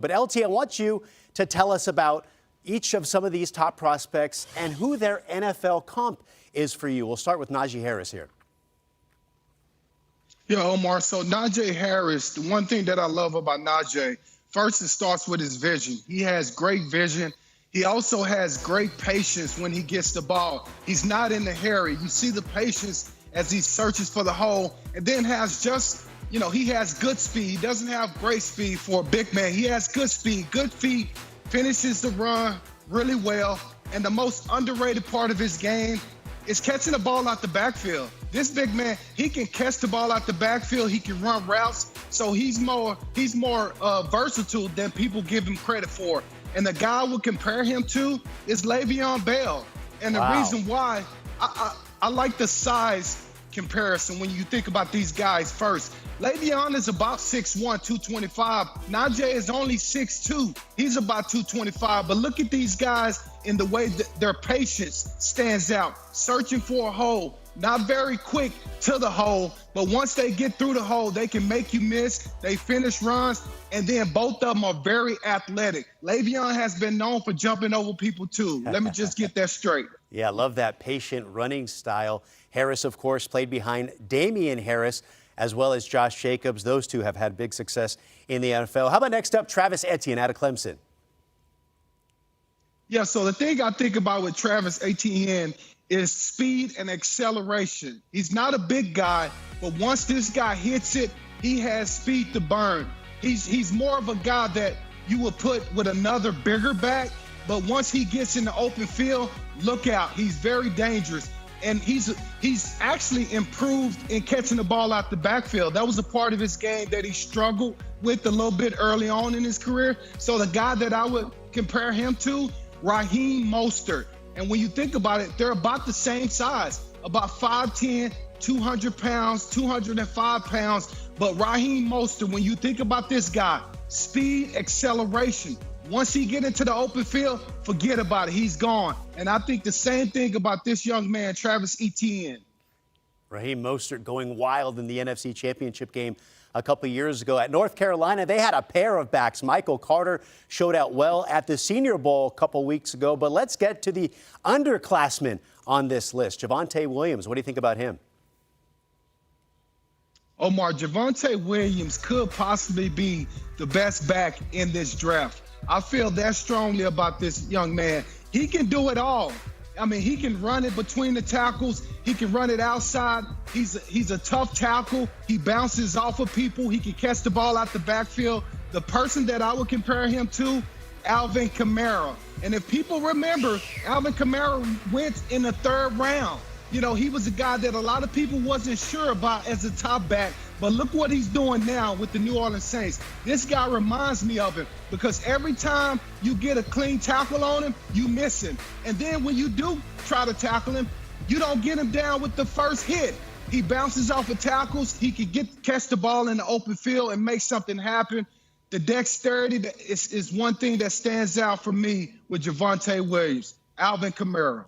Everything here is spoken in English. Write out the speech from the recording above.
But LT, I want you to tell us about each of some of these top prospects and who their NFL comp is for you. We'll start with Najee Harris here. Yeah, Omar. So Najee Harris, the one thing that I love about Najee, first it starts with his vision. He has great vision. He also has great patience when he gets the ball. He's not in a hurry. You see the patience as he searches for the hole, and then has just, he has good speed. He doesn't have great speed for a big man. He has good speed, good feet, finishes the run really well. And the most underrated part of his game is catching the ball out the backfield. This big man, he can catch the ball out the backfield. He can run routes. So he's more versatile than people give him credit for. And the guy I would compare him to is Le'Veon Bell. And the reason why I like the size comparison when you think about these guys first. Le'Veon is about 6'1", 225. Najee is only 6'2". He's about 225. But look at these guys in the way that their patience stands out, searching for a hole. Not very quick to the hole, but once they get through the hole, they can make you miss. They finish runs, and then both of them are very athletic. Le'Veon has been known for jumping over people too. Let me just get that straight. Yeah, I love that patient running style. Harris, of course, played behind LaDainian Harris as well as Josh Jacobs. Those two have had big success in the NFL. How about next up, Travis Etienne out of Clemson? Yeah, so the thing I think about with Travis Etienne is speed and acceleration. He's not a big guy, but once this guy hits it, he has speed to burn. He's more of a guy that you would put with another bigger back, but once he gets in the open field, look out. He's very dangerous. And he's actually improved in catching the ball out the backfield. That was a part of his game that he struggled with a little bit early on in his career. So the guy that I would compare him to, Raheem Mostert. And when you think about it, they're about the same size, about 5'10", 200 pounds, 205 pounds. But Raheem Mostert, when you think about this guy, speed, acceleration. Once he get into the open field, forget about it. He's gone. And I think the same thing about this young man, Travis Etienne. Raheem Mostert going wild in the NFC Championship game a couple years ago. At North Carolina, they had a pair of backs. Michael Carter showed out well at the Senior Bowl a couple weeks ago. But let's get to the underclassmen on this list. Javonte Williams, what do you think about him? Omar, Javonte Williams could possibly be the best back in this draft. I feel that strongly about this young man. He can do it all. I mean, he can run it between the tackles. He can run it outside. He's a tough tackle. He bounces off of people. He can catch the ball out the backfield. The person that I would compare him to, Alvin Kamara. And if people remember, Alvin Kamara went in the 3rd round. He was a guy that a lot of people wasn't sure about as a top back. But look what he's doing now with the New Orleans Saints. This guy reminds me of him because every time you get a clean tackle on him, you miss him. And then when you do try to tackle him, you don't get him down with the first hit. He bounces off of tackles. He can catch the ball in the open field and make something happen. The dexterity is one thing that stands out for me with Javonte Williams, Alvin Kamara.